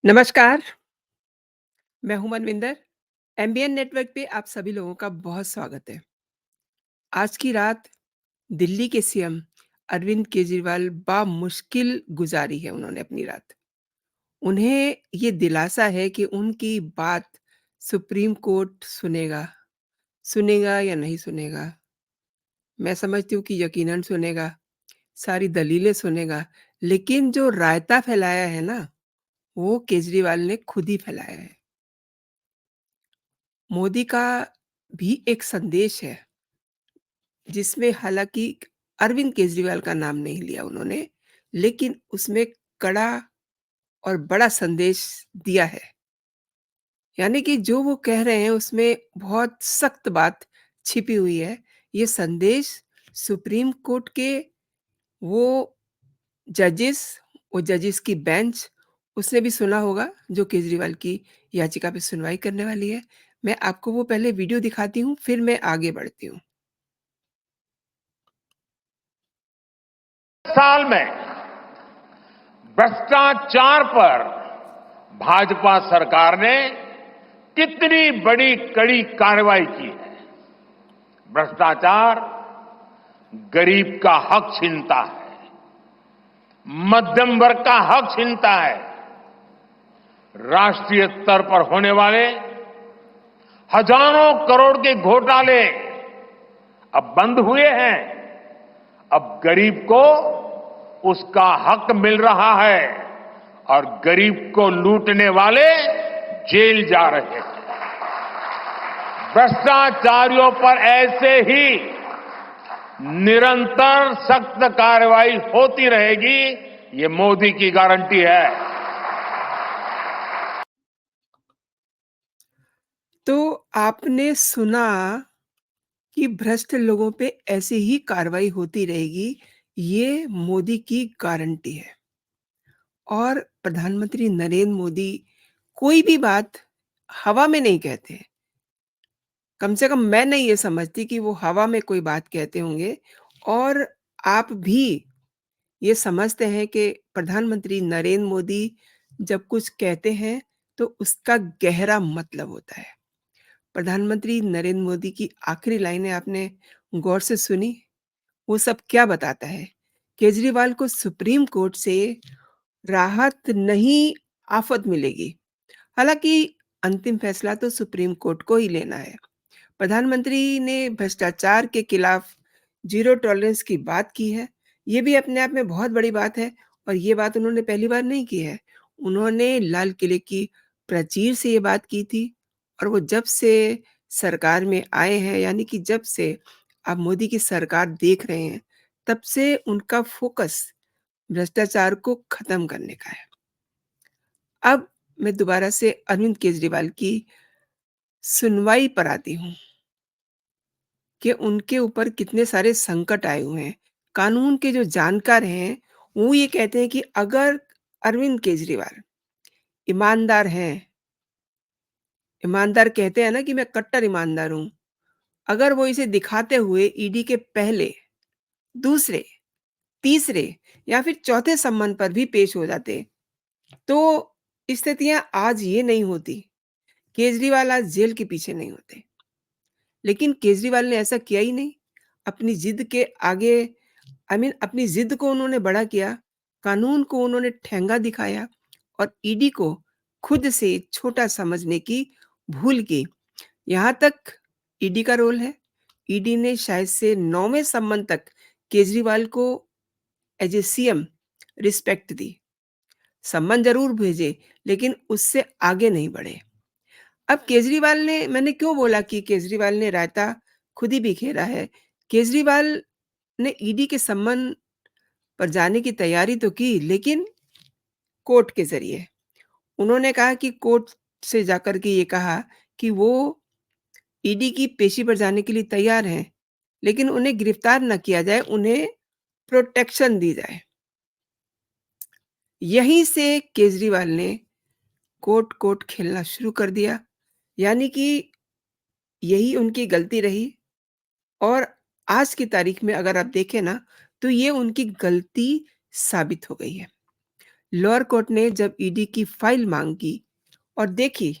नमस्कार, मैं हूँ मनविंदर। एमबीएन नेटवर्क पे आप सभी लोगों का बहुत स्वागत है। आज की रात दिल्ली के सीएम अरविंद केजरीवाल बामुश्किल गुज़ारी है उन्होंने अपनी रात। उन्हें ये दिलासा है कि उनकी बात सुप्रीम कोर्ट सुनेगा। सुनेगा या नहीं सुनेगा? मैं समझती हूँ कि यकीनन सुनेगा, सारी दलीलें सुनेगा, लेकिन जो रायता फैलाया है ना, वो केजरीवाल ने खुद ही फैलाया है। मोदी का भी एक संदेश है, जिसमें हालाँकि अरविंद केजरीवाल का नाम नहीं लिया उन्होंने, लेकिन उसमें कड़ा और बड़ा संदेश दिया है। यानी कि जो वो कह रहे हैं उसमें बहुत सख्त बात छिपी हुई है। ये संदेश सुप्रीम कोर्ट के वो जजेस वो जजेस की बेंच उसने भी सुना होगा जो केजरीवाल की याचिका पे सुनवाई करने वाली है। मैं आपको वो पहले वीडियो दिखाती हूँ, फिर मैं आगे बढ़ती हूँ। साल में भ्रष्टाचार पर भाजपा सरकार ने कितनी बड़ी कड़ी कार्रवाई की है। भ्रष्टाचार गरीब का हक छीनता है, मध्यम वर्ग का हक छीनता है। राष्ट्रीय स्तर पर होने वाले हजारों करोड़ के घोटाले अब बंद हुए हैं। अब गरीब को उसका हक मिल रहा है और गरीब को लूटने वाले जेल जा रहे हैं। भ्रष्टाचारियों पर ऐसे ही निरंतर सख्त कार्रवाई होती रहेगी, ये मोदी की गारंटी है। तो आपने सुना कि भ्रष्ट लोगों पे ऐसे ही कार्रवाई होती रहेगी, ये मोदी की गारंटी है। और प्रधानमंत्री नरेंद्र मोदी कोई भी बात हवा में नहीं कहते। कम से कम मैं नहीं ये समझती कि वो हवा में कोई बात कहते होंगे और आप भी ये समझते हैं कि प्रधानमंत्री नरेंद्र मोदी जब कुछ कहते हैं, तो उसका गहरा मतलब होता है। प्रधानमंत्री नरेंद्र मोदी की आखिरी लाइनें आपने गौर से सुनी? वो सब क्या बताता है? केजरीवाल को सुप्रीम कोर्ट से राहत नहीं, आफ़त मिलेगी। हालाँकि अंतिम फैसला तो सुप्रीम कोर्ट को ही लेना है। प्रधानमंत्री ने भ्रष्टाचार के खिलाफ ज़ीरो टॉलरेंस की बात की है। ये भी अपने आप में बहुत बड़ी बात है और ये बात उन्होंने पहली बार नहीं की है। उन्होंने लाल किले की प्राचीर से ये बात की थी और वो जब से सरकार में आए हैं, यानी कि जब से आप मोदी की सरकार देख रहे हैं, तब से उनका फ़ोकस भ्रष्टाचार को खत्म करने का है। अब मैं दोबारा से अरविंद केजरीवाल की सुनवाई पर आती हूँ कि उनके ऊपर कितने सारे संकट आए हुए हैं। कानून के जो जानकार हैं, वो ये कहते हैं कि अगर अरविंद केजरीवाल ईमानदार हैं, ईमानदार कहते हैं ना कि मैं कट्टर ईमानदार हूँ। अगर वो इसे दिखाते हुए ईडी के पहले, दूसरे, तीसरे या फिर चौथे सम्मन पर भी पेश हो जाते, तो स्थितियाँ आज ये नहीं होती। केजरीवाल आज जेल के पीछे नहीं होते। लेकिन केजरीवाल ने ऐसा किया ही नहीं। अपनी ज़िद के आगे अपनी ज़िद को उन्होंने बड़ा किया, कानून को उन्होंने ठेंगा दिखाया और ईडी को खुद से छोटा समझने की भूल की। यहाँ तक ईडी का रोल है। ईडी ने शायद से 9वें सम्मन तक केजरीवाल को एज़ ए सीएम रिस्पेक्ट दी। सम्मन ज़रूर भेजे, लेकिन उससे आगे नहीं बढ़े। अब केजरीवाल ने मैंने क्यों बोला कि केजरीवाल ने रायता खुद ही बिखेरा है। केजरीवाल ने ईडी के सम्मन पर जाने की तैयारी तो की, लेकिन कोर्ट के ज़रिए। उन्होंने कहा कि कोर्ट से जाकर के ये कहा कि वो ईडी की पेशी पर जाने के लिए तैयार हैं, लेकिन उन्हें गिरफ्तार ना किया जाए, उन्हें प्रोटेक्शन दी जाए। यहीं से केजरीवाल ने कोर्ट-कोर्ट खेलना शुरू कर दिया, यानी कि यही उनकी गलती रही और आज की तारीख में अगर आप देखें ना, तो ये उनकी गलती साबित हो गई है। लोअर कोर्ट ने जब ईडी की फाइल माँगी और देखी,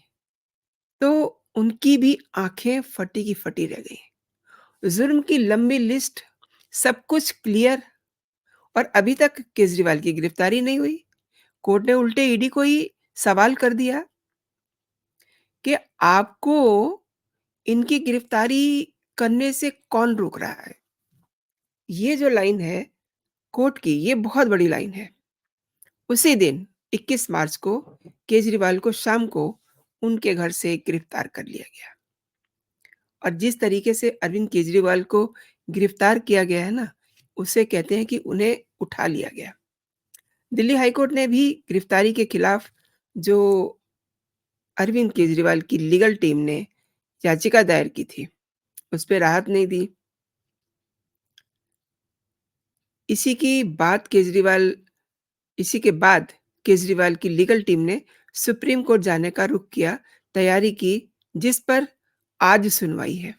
तो उनकी भी आँखें फटी की फटी रह गईं। जुर्म की लंबी लिस्ट, सब कुछ क्लियर, और अभी तक केजरीवाल की गिरफ्तारी नहीं हुई। कोर्ट ने उल्टे ईडी को ही सवाल कर दिया कि आपको इनकी गिरफ्तारी करने से कौन रोक रहा है? ये जो लाइन है कोर्ट की, ये बहुत बड़ी लाइन है। उसी दिन 21 मार्च को केजरीवाल को शाम को उनके घर से गिरफ्तार कर लिया गया। और जिस तरीके से अरविंद केजरीवाल को गिरफ्तार किया गया है ना, उसे कहते हैं कि उन्हें उठा लिया गया। दिल्ली हाई कोर्ट ने भी गिरफ्तारी के खिलाफ जो अरविंद केजरीवाल की लीगल टीम ने याचिका दायर की थी, उस पे राहत नहीं दी। इसी की बात केजरीवाल इसी के बाद केजरीवाल की लीगल टीम ने सुप्रीम कोर्ट जाने का रुख किया, तैयारी की, जिस पर आज सुनवाई है।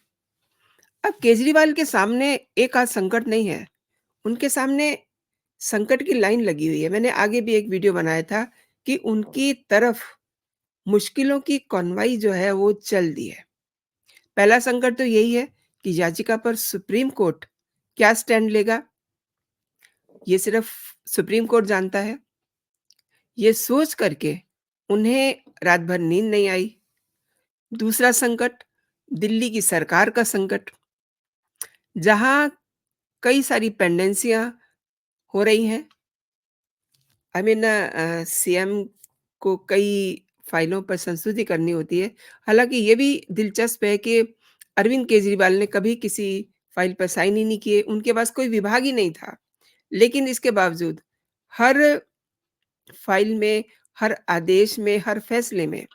अब केजरीवाल के सामने एक आध संकट नहीं है, उनके सामने संकट की लाइन लगी हुई है। मैंने आगे भी एक वीडियो बनाया था कि उनकी तरफ मुश्किलों की कॉनवाई जो है वो चल दी है। पहला संकट तो यही है कि याचिका पर सुप्रीम कोर्ट क्या स्टैंड लेगा, ये सिर्फ सुप्रीम कोर्ट जानता है। ये सोच करके उन्हें रात भर नींद नहीं आई। दूसरा संकट, दिल्ली की सरकार का संकट, जहाँ कई सारी पेंडेंसियाँ हो रही हैं। आई मीन सीएम को कई फाइलों पर संस्तुति करनी होती है। हालाँकि ये भी दिलचस्प है कि अरविंद केजरीवाल ने कभी किसी फाइल पर साइन ही नहीं किए, उनके पास कोई विभाग ही नहीं था। लेकिन इसके बावजूद हर फाइल में, हर आदेश में, हर फैसले में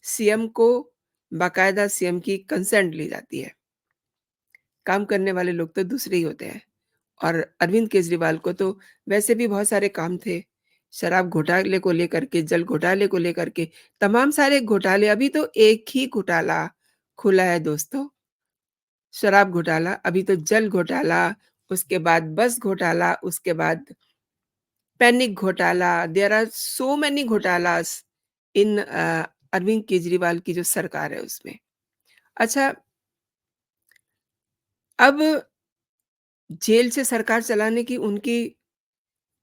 सीएम को बाकायदा सीएम की कंसेंट ली जाती है। काम करने वाले लोग तो दूसरे ही होते हैं। और अरविंद केजरीवाल को तो वैसे भी बहुत सारे काम थे। शराब घोटाले को लेकर के, जल घोटाले को लेकर के, तमाम सारे घोटाले। अभी तो एक ही घोटाला खुला है दोस्तों, शराब घोटाला, अभी तो जल घोटाला, उसके बाद बस घोटाला, उसके बाद पैनिक घोटाला। देयर आर सो मेनी घोटालास इन अरविंद केजरीवाल की जो सरकार है उसमें। अच्छा, अब जेल से सरकार चलाने की उनकी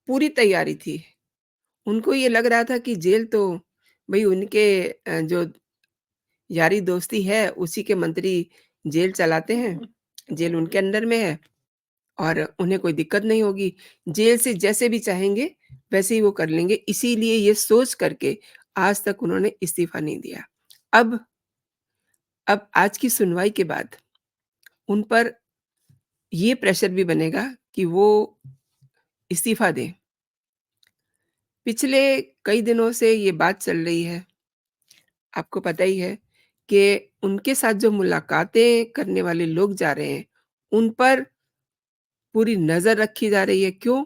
पूरी तैयारी थी। उनको ये लग रहा था कि जेल तो भई उनके जो यारी दोस्ती है उसी के मंत्री जेल चलाते हैं, जेल उनके अंडर में है और उन्हें कोई दिक्कत नहीं होगी। जेल से जैसे भी चाहेंगे वैसे ही वो कर लेंगे। इसीलिए ये सोच करके आज तक उन्होंने इस्तीफ़ा नहीं दिया। अब अब आज की सुनवाई के बाद उन पर ये प्रेशर भी बनेगा कि वो इस्तीफ़ा दें। पिछले कई दिनों से ये बात चल रही है, आपको पता ही है कि उनके साथ जो मुलाकातें करने वाले लोग जा रहे हैं, उन पर पूरी नज़र रखी जा रही है। क्यों?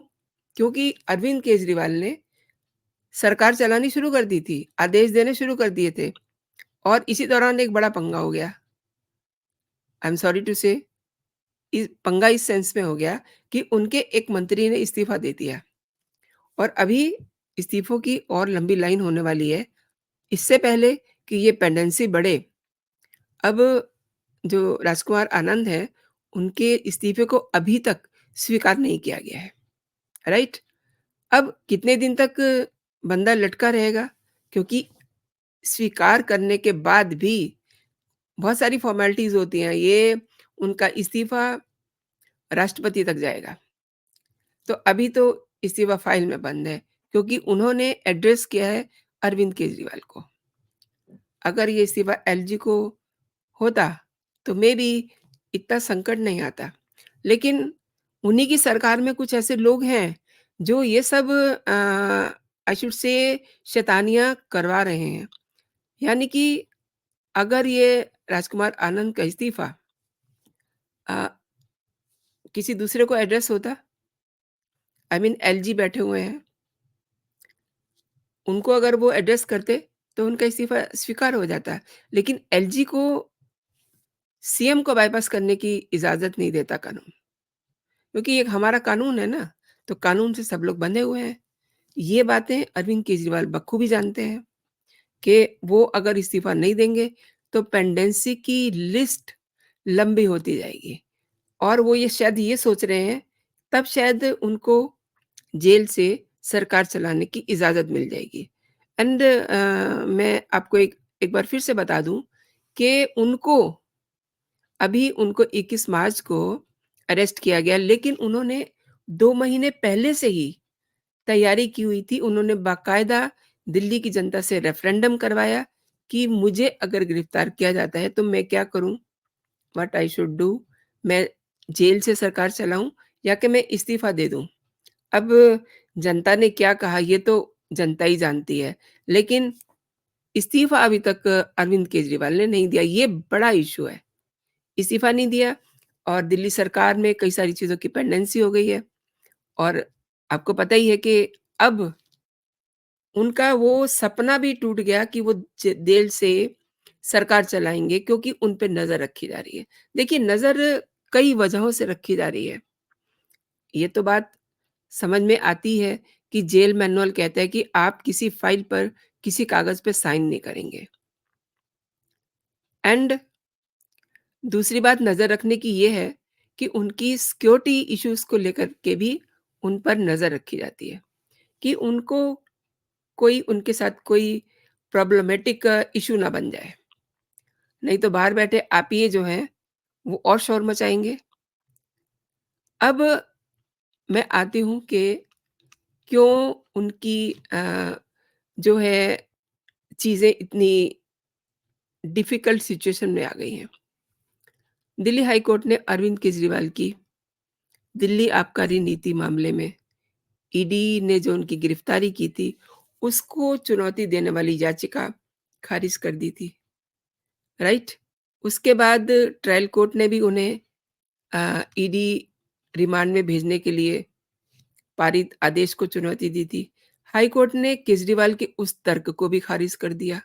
क्योंकि अरविंद केजरीवाल ने सरकार चलानी शुरू कर दी थी, आदेश देने शुरू कर दिए थे और इसी दौरान एक बड़ा पंगा हो गया। आई एम सॉरी टू से, इस पंगा इस सेंस में हो गया कि उनके एक मंत्री ने इस्तीफ़ा दे दिया और अभी इस्तीफ़ों की और लंबी लाइन होने वाली है। इससे पहले कि ये पेंडेंसी बढ़े, अब जो राजकुमार आनंद हैं, उनके इस्तीफ़े को अभी तक स्वीकार नहीं किया गया है, राइट? अब कितने दिन तक बंदा लटका रहेगा? क्योंकि स्वीकार करने के बाद भी बहुत सारी फ़ॉर्मेलिटीज़ होती हैं। ये उनका इस्तीफ़ा राष्ट्रपति तक जाएगा। तो अभी तो इस्तीफ़ा फ़ाइल में बंद है, क्योंकि उन्होंने एड्रेस किया है अरविंद केजरीवाल को। अगर ये इस्तीफ़ा एलजी को होता, तो मेबी इतना संकट नहीं आता। लेकिन उन्हीं की सरकार में कुछ ऐसे लोग हैं, जो ये सब आई शुड से शैतानियाँ करवा रहे हैं। यानी कि अगर ये राजकुमार आनंद का इस्तीफ़ा अ, किसी दूसरे को एड्रेस होता, आई मीन एलजी बैठे हुए हैं, उनको अगर वो एड्रेस करते, तो उनका इस्तीफ़ा स्वीकार हो जाता। लेकिन एलजी को सीएम को बायपास करने की इजाज़त नहीं देता कानून, क्योंकि ये हमारा कानून है ना, तो कानून से सब लोग बंधे हुए हैं। ये बातें अरविंद केजरीवाल बखूबी जानते हैं कि वो अगर इस्तीफ़ा नहीं देंगे, तो पेंडेंसी की लिस्ट लंबी होती जाएगी और वो ये शायद ये सोच रहे हैं, तब शायद उनको जेल से सरकार चलाने की इजाज़त मिल जाएगी। एंड मैं आपको एक एक बार फिर से बता दूँ कि उनको 21 मार्च को अरेस्ट किया गया, लेकिन उन्होंने 2 महीने पहले से ही तैयारी की हुई थी। उन्होंने बाकायदा दिल्ली की जनता से रेफरेंडम करवाया कि मुझे अगर गिरफ्तार किया जाता है, तो मैं क्या करूँ? What I should do? मैं जेल से सरकार चलाऊँ या कि मैं इस्तीफ़ा दे दूँ? अब जनता ने क्या कहा ये तो जनता ही जानती है, लेकिन इस्तीफ़ा अभी तक अरविंद केजरीवाल ने नहीं दिया, ये बड़ा इश्यू है। इस्तीफ़ा नहीं दिया और दिल्ली सरकार में कई सारी चीज़ों की पेंडेंसी हो गई है और आपको पता ही है कि अब उनका वो सपना भी टूट गया कि वो जेल से सरकार चलाएँगे क्योंकि उन पे नज़र रखी जा रही है। देखिए नज़र कई वजहों से रखी जा रही है। ये तो बात समझ में आती है कि जेल मैनुअल कहता है कि आप किसी फाइल पर, किसी कागज़ पे साइन नहीं करेंगे। एंड दूसरी बात नज़र रखने की ये है कि उनकी सिक्योरिटी इश्यूज़ को लेकर के भी उन पर नज़र रखी जाती है कि उनको कोई उनके साथ कोई प्रॉब्लमैटिक इश्यू ना बन जाए। नहीं तो बाहर बैठे आपिये जो हैं, वो और शोर मचाएँगे। अब मैं आती हूँ कि क्यों उनकी जो है चीज़ें इतनी डिफ़िकल्ट सिचुएशन में आ गई हैं। दिल्ली हाई कोर्ट ने अरविंद केजरीवाल की दिल्ली आबकारी नीति मामले में ईडी ने जो उनकी गिरफ्तारी की थी, उसको चुनौती देने वाली याचिका खारिज कर दी थी, राइट? उसके बाद ट्रायल कोर्ट ने भी उन्हें ईडी रिमांड में भेजने के लिए पारित आदेश को चुनौती दी थी। हाई कोर्ट ने केजरीवाल के उस तर्क को भी खारिज कर दिया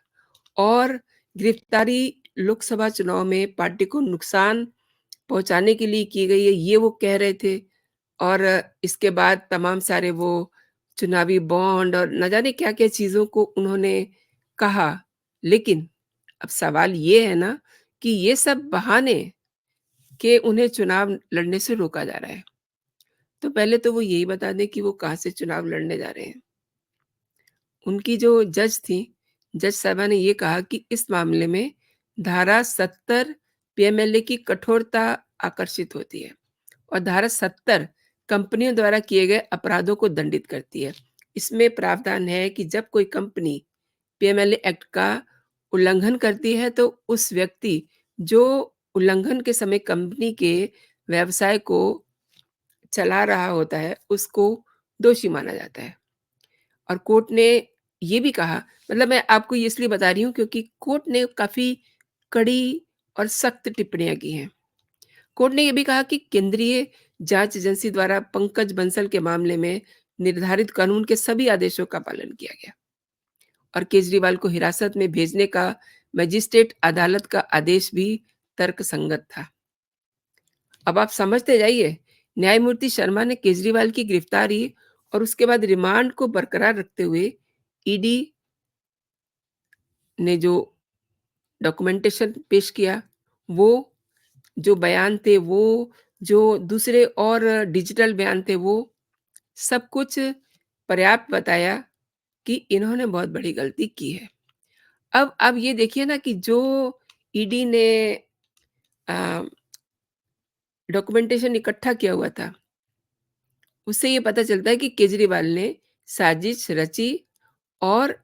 और गिरफ्तारी लोकसभा चुनाव में पार्टी को नुकसान पहुँचाने के लिए की गई है, ये वो कह रहे थे और इसके बाद तमाम सारे वो चुनावी बॉन्ड और न जाने क्या-क्या चीज़ों को उन्होंने कहा। लेकिन अब सवाल ये है ना कि ये सब बहाने कि उन्हें चुनाव लड़ने से रोका जा रहा है। तो पहले तो वो यही बता दें कि वो कहाँ से चुनाव लड़ने जा रहे हैं। उनकी जो जज थीं, जज साहिबा ने ये कहा कि इस मामले में धारा 70 पीएमएलए की कठोरता आकर्षित होती है और धारा 70 कंपनियों द्वारा किए गए अपराधों को दंडित करती है। इसमें प्रावधान है कि जब कोई कंपनी पीएमएलए एक्ट का उल्लंघन करती है, तो उस व्यक्ति जो उल्लंघन के समय कंपनी के व्यवसाय को चला रहा होता है, उसको दोषी माना जाता है। और कोर्ट ने ये भी कहा मतलब मैं आपको ये इसलिए बता रही हूँ क्योंकि कोर्ट ने काफ़ी कड़ी और सख्त टिप्पणियाँ की हैं। कोर्ट ने ये भी कहा कि केंद्रीय जाँच एजेंसी द्वारा पंकज बंसल के मामले में निर्धारित कानून के सभी आदेशों का पालन किया गया और केजरीवाल को हिरासत में भेजने का मजिस्ट्रेट अदालत का आदेश भी तर्कसंगत था। अब आप समझते जाइए, न्यायमूर्ति शर्मा ने केजरीवाल की गिरफ्तारी और उसके बाद रिमांड को बरकरार रखते हुए ईडी ने जो डॉक्यूमेंटेशन पेश किया, वो जो बयान थे, वो जो दूसरे और डिजिटल बयान थे, वो सब कुछ पर्याप्त बताया कि इन्होंने बहुत बड़ी गलती की है। अब आप ये देखिए ना कि जो ईडी ने अ, डॉक्यूमेंटेशन इकट्ठा किया हुआ था, उससे ये पता चलता है कि केजरीवाल ने साजिश रची और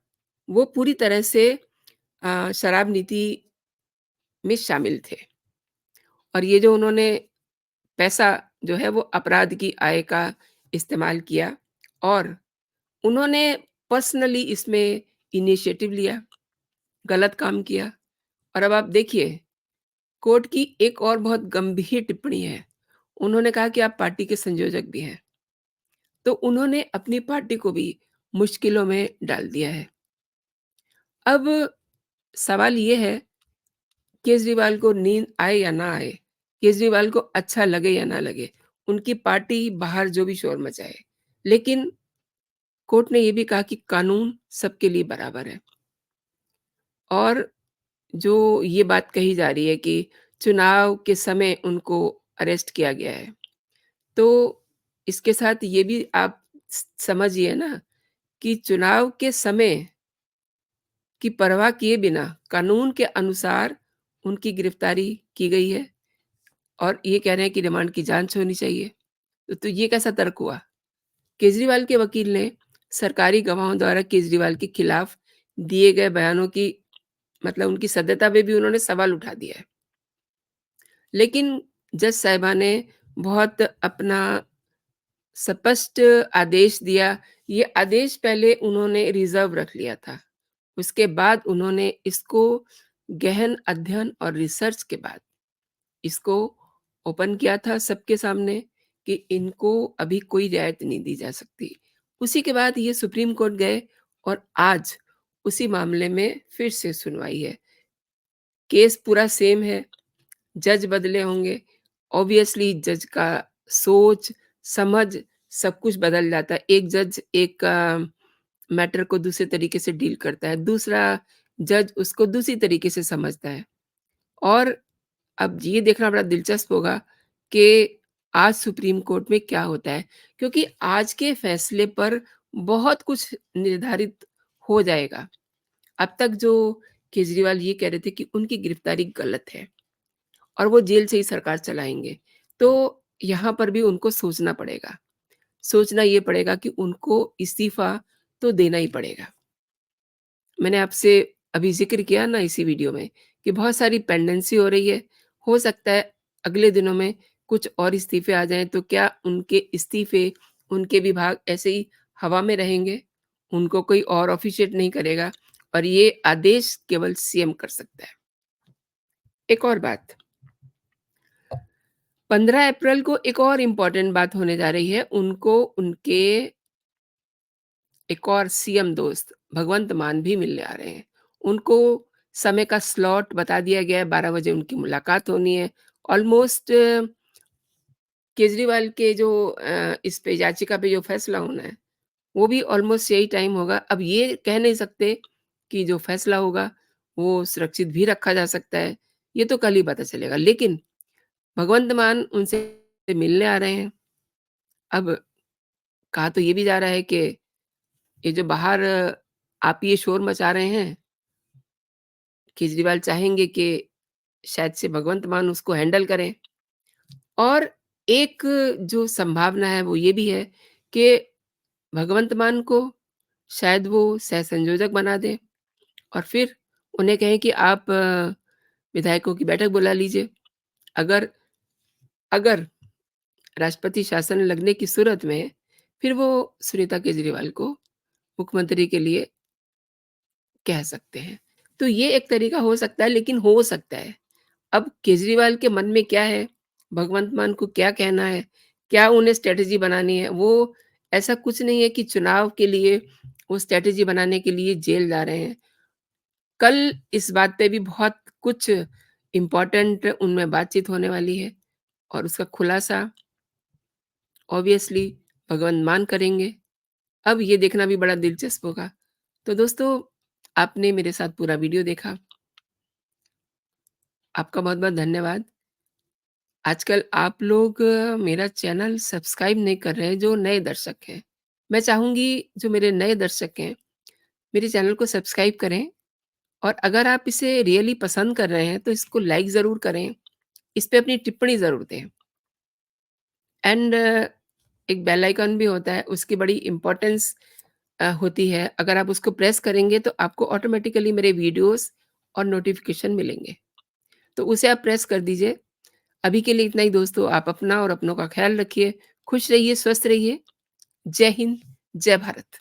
वो पूरी तरह से शराब नीति में शामिल थे और ये जो उन्होंने पैसा जो है वो अपराध की आय का इस्तेमाल किया और उन्होंने पर्सनली इसमें इनिशिएटिव लिया, गलत काम किया और अब आप देखिए कोर्ट की एक और बहुत गंभीर टिप्पणी है। उन्होंने कहा कि आप पार्टी के संयोजक भी हैं, तो उन्होंने अपनी पार्टी को भी मुश्किलों में डाल दिया है। अब सवाल ये है केजरीवाल को नींद आए या ना आए, केजरीवाल को अच्छा लगे या ना लगे, उनकी पार्टी बाहर जो भी शोर मचाए, लेकिन कोर्ट ने ये भी कहा कि कानून सबके लिए बराबर है और जो ये बात कही जा रही है कि चुनाव के समय उनको अरेस्ट किया गया है, तो इसके साथ ये भी आप समझिए ना कि चुनाव के समय की परवाह किए बिना कानून के अनुसार उनकी गिरफ्तारी की गई है और ये कह रहे हैं कि रिमांड की जांच होनी चाहिए। तो ये कैसा तर्क हुआ? केजरीवाल के वकील ने सरकारी गवाहों द्वारा केजरीवाल के खिलाफ दिए गए बयानों की मतलब उनकी सत्यता पे भी उन्होंने सवाल उठा दिया है। लेकिन जज साहिबा ने बहुत अपना स्पष्ट आदेश दिया। ये आदेश पहले उन्होंने रिज़र्व रख लिया था। उसके बाद उन्होंने इसको गहन अध्ययन और रिसर्च के बाद इसको ओपन किया था सबके सामने कि इनको अभी कोई रियायत नहीं दी जा सकती। उसी के बाद ये सुप्रीम कोर्ट गए और आज उसी मामले में फिर से सुनवाई है। केस पूरा सेम है, जज बदले होंगे, ऑब्वियसली जज का सोच, समझ सब कुछ बदल जाता है। एक जज एक मैटर को दूसरे तरीके से डील करता है, दूसरा जज उसको दूसरी तरीके से समझता है और अब ये देखना बड़ा दिलचस्प होगा कि आज सुप्रीम कोर्ट में क्या होता है, क्योंकि आज के फैसले पर बहुत कुछ निर्धारित हो जाएगा। अब तक जो केजरीवाल ये कह रहे थे कि उनकी गिरफ्तारी गलत है और वो जेल से ही सरकार चलाएँगे, तो यहाँ पर भी उनको सोचना पड़ेगा। सोचना ये पड़ेगा कि उनको इस्तीफ़ा तो देना ही पड़ेगा। मैंने आपसे अभी ज़िक्र किया ना इसी वीडियो में कि बहुत सारी पेंडेंसी हो रही है। हो सकता है अगले दिनों में कुछ और इस्तीफ़े आ जाएँ, तो क्या उनके इस्तीफ़े, उनके विभाग ऐसे ही हवा में रहेंगे? उनको कोई और ऑफ़िशिएट नहीं करेगा और ये आदेश केवल सीएम कर सकता है। एक और बात, 15 अप्रैल को एक और इम्पोर्टेंट बात होने जा रही है। उनको उनके एक और सीएम दोस्त भगवंत मान भी मिलने आ रहे हैं। उनको समय का स्लॉट बता दिया गया है, 12 बजे उनकी मुलाकात होनी है। ऑलमोस्ट केजरीवाल के जो इस पे याचिका पे जो फैसला होना है, वो भी ऑलमोस्ट यही टाइम होगा। अब ये कह नहीं सकते कि जो फैसला होगा, वो सुरक्षित भी रखा जा सकता है। ये तो कल ही पता चलेगा। लेकिन भगवंत मान उनसे मिलने आ रहे हैं। अब कहा तो ये भी जा रहा है कि ये जो बाहर आप ये शोर मचा रहे हैं, केजरीवाल चाहेंगे कि शायद से भगवंत मान उसको हैंडल करें और एक जो संभावना है वो ये भी है कि भगवंत मान को शायद वो सह-संयोजक बना दें और फिर उन्हें कहें कि आप विधायकों की बैठक बुला लीजिए। अगर अगर राष्ट्रपति शासन लगने की सूरत में फिर वो सुनीता केजरीवाल को मुख्यमंत्री के लिए कह सकते हैं। तो ये एक तरीका हो सकता है, लेकिन हो सकता है। अब केजरीवाल के मन में क्या है, भगवंत मान को क्या कहना है, क्या उन्हें स्ट्रैटेजी बनानी है, वो ऐसा कुछ नहीं है कि चुनाव के लिए वो स्ट्रैटेजी बनाने के लिए जेल जा रहे हैं। कल इस बात पे भी बहुत कुछ इम्पोर्टेंट उनमें बातचीत होने वाली है और उसका खुलासा ऑब्वियसली भगवंत मान करेंगे। अब ये देखना भी बड़ा दिलचस्प होगा। तो दोस्तों, आपने मेरे साथ पूरा वीडियो देखा। आपका बहुत-बहुत धन्यवाद। आजकल आप लोग मेरा चैनल सब्सक्राइब नहीं कर रहे हैं, जो नए दर्शक हैं। मैं चाहूँगी जो मेरे नए दर्शक हैं, मेरे चैनल को सब्सक्राइब करें और अगर आप इसे रियली पसंद कर रहे हैं, तो इसको लाइक ज़रूर करें। इस पे अपनी टिप्पणी ज़रूर दें एंड एक बेल आइकन भी होता है, उसकी बड़ी इम्पोर्टेंस होती है। अगर आप उसको प्रेस करेंगे, तो आपको ऑटोमैटिकली मेरे वीडियोज़ और नोटिफ़िकेशन मिलेंगे। तो उसे आप प्रेस कर दीजिए। अभी के लिए इतना ही दोस्तों, आप अपना और अपनों का ख़्याल रखिए, खुश रहिए, स्वस्थ रहिए। जय हिंद, जय भारत।